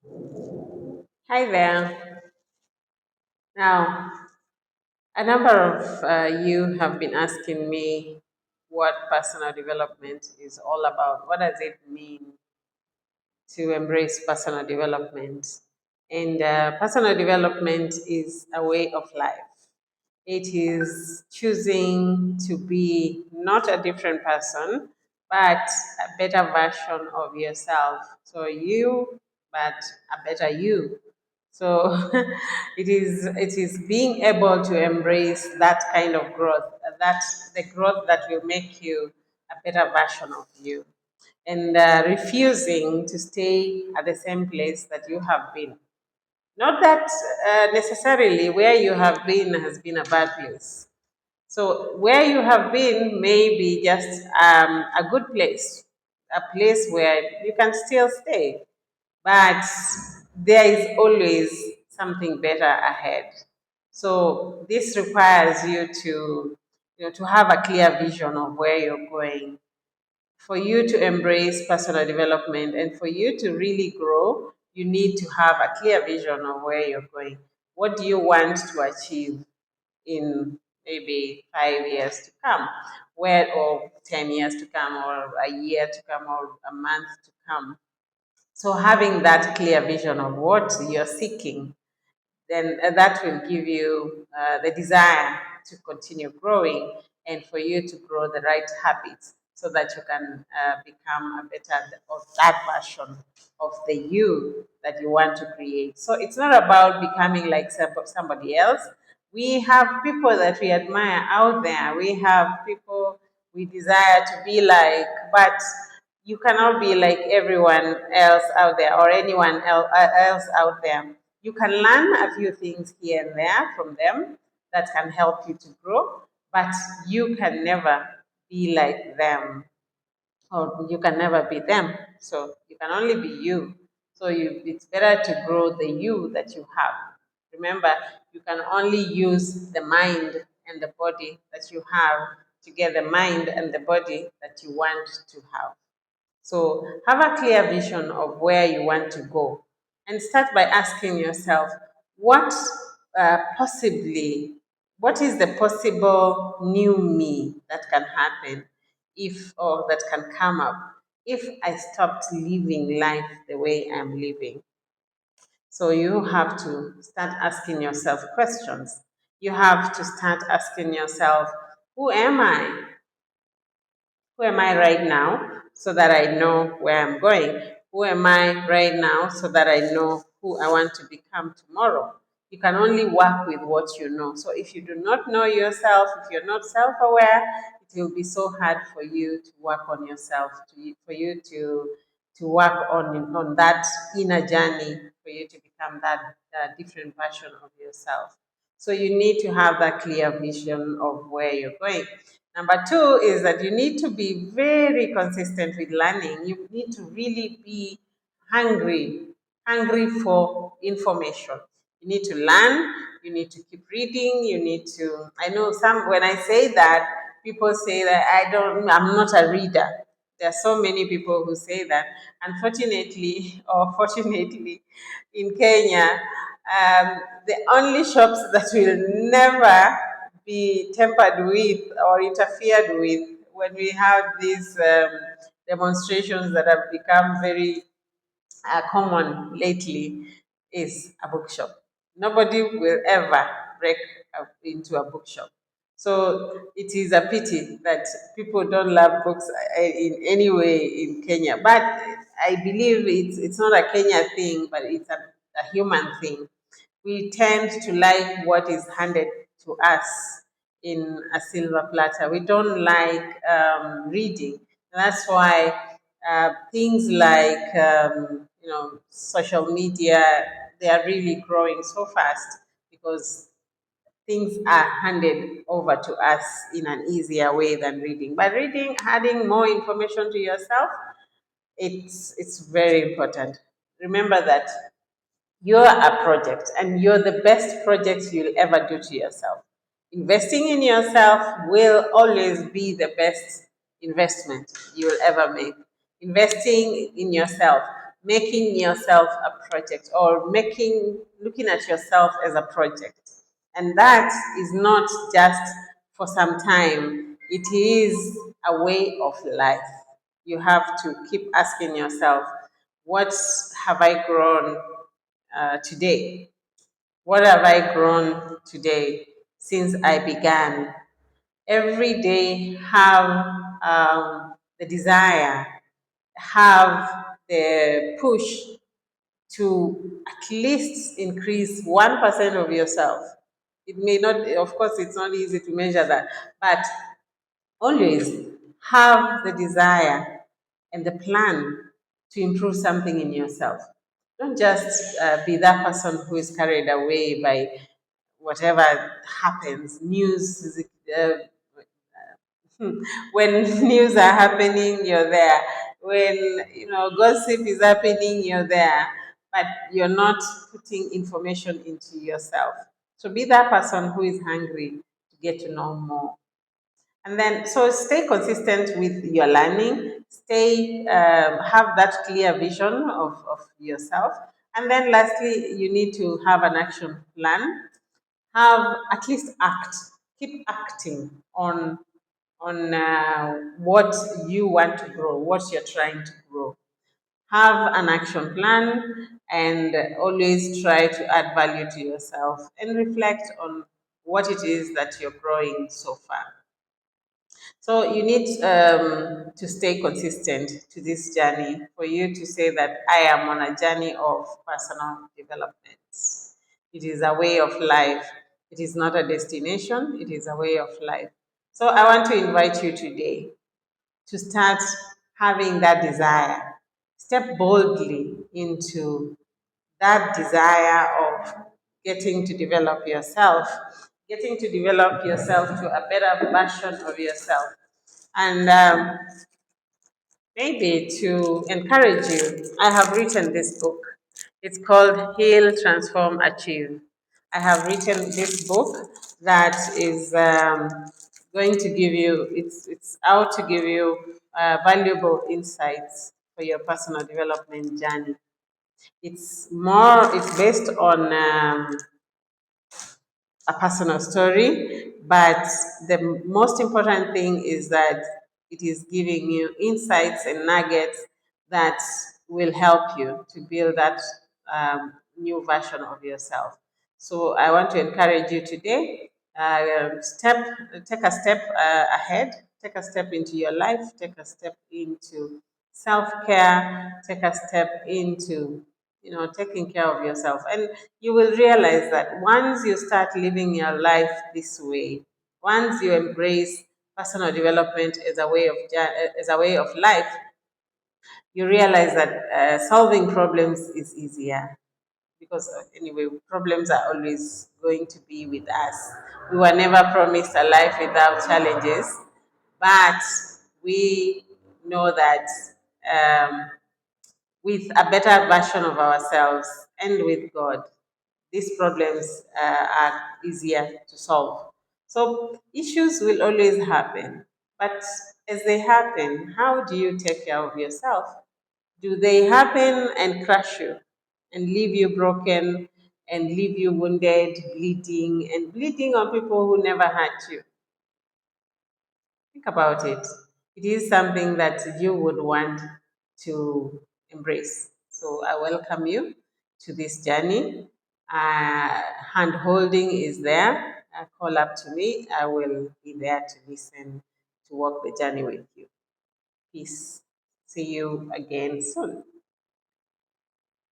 Hi there. Now, a number of you have been asking me what personal development is all about. What does it mean to embrace personal development? And personal development is a way of life. It is choosing to be not a different person, but a better version of yourself. So you, but a better you. So it is being able to embrace that kind of growth, that the growth that will make you a better version of you, and refusing to stay at the same place that you have been. Not that necessarily where you have been has been a bad place. So where you have been may be just a good place, a place where you can still stay, but there is always something better ahead. So this requires you to, to have a clear vision of where you're going, for you to embrace personal development and for you to really grow, you need to have a clear vision of where you're going. What do you want to achieve in maybe 5 years to come? Where, or 10 years to come, or a year to come, or a month to come? So, having that clear vision of what you're seeking, then that will give you the desire to continue growing and for you to grow the right habits so that you can become a better of that version of the you that you want to create. So it's not about becoming like somebody else. We have people that we admire out there. We have people we desire to be like, but you cannot be like everyone else out there or anyone else out there. You can learn a few things here and there from them that can help you to grow, but you can never be like them, or you can never be them. So you can only be you. So it's better to grow the you that you have. Remember, you can only use the mind and the body that you have to get the mind and the body that you want to have. So have a clear vision of where you want to go and start by asking yourself, what possibly, what is the possible new me that can happen if, or that can come up if I stopped living life the way I'm living? So you have to start asking yourself questions. You have to start asking yourself, who am I? Who am I right now so that I know where I'm going? Who am I right now so that I know who I want to become tomorrow? You can only work with what you know. So if you do not know yourself, if you're not self aware, it will be so hard for you to work on yourself, for you to work on that inner journey, for you to become that different version of yourself. So you need to have that clear vision of where you're going. Number two is that you need to be very consistent with learning. You need to really be hungry, hungry for information. You need to learn, you need to keep reading, you need to, I know some, when I say that, people say that I'm not a reader. There are so many people who say that. Unfortunately, or fortunately, in Kenya, the only shops that will never be tampered with or interfered with when we have these demonstrations that have become very common lately is a bookshop. Nobody will ever break into a bookshop. So it is a pity that people don't love books in any way in Kenya. But I believe it's not a Kenya thing, but it's a human thing. We tend to like what is handed to us in a silver platter. We don't like reading. That's why things like social media, they are really growing so fast because things are handed over to us in an easier way than reading. But reading, adding more information to yourself, it's very important. Remember that you're a project and you're the best project you'll ever do to yourself. Investing in yourself will always be the best investment you'll ever make. Investing in yourself, making yourself a project, or looking at yourself as a project. And that is not just for some time, it is a way of life. You have to keep asking yourself, what have I grown today? What have I grown today since I began? Every day have the desire, have the push to at least increase 1% of yourself. It may not, of course, it's not easy to measure that, but always have the desire and the plan to improve something in yourself. Don't just be that person who is carried away by whatever happens. Uh, when news are happening, you're there. When gossip is happening, you're there. But you're not putting information into yourself. So be that person who is hungry to get to know more. And then, so stay consistent with your learning, have that clear vision of yourself. And then, lastly, you need to have an action plan. Have at least keep acting on what you want to grow, what you're trying to grow. Have an action plan and always try to add value to yourself and reflect on what it is that you're growing so far. So you need to stay consistent to this journey for you to say that I am on a journey of personal development. It is a way of life. It is not a destination. It is a way of life. So I want to invite you today to start having that desire. Step boldly into that desire of getting to develop yourself to a better version of yourself. And maybe to encourage you, I have written this book. It's called Heal, Transform, Achieve. I have written this book that is going to give you, it's out to give you valuable insights for your personal development journey. It's based on a personal story, but the most important thing is that it is giving you insights and nuggets that will help you to build that new version of yourself. So I want to encourage you today. Take a step ahead. Take a step into your life. Take a step into self-care. Take a step into taking care of yourself, and you will realize that once you start living your life this way, once you embrace personal development as a way of life, you realize that solving problems is easier, because anyway, problems are always going to be with us. We were never promised a life without challenges, but we know that um, with a better version of ourselves and with God, these problems are easier to solve. So issues will always happen, but as they happen, how do you take care of yourself? Do they happen and crush you and leave you broken and leave you wounded, bleeding, and bleeding on people who never hurt you? Think about it. It is something that you would want to embrace. So I welcome you to this journey. Hand holding is there. Call up to me. I will be there to listen, to walk the journey with you. Peace. See you again soon.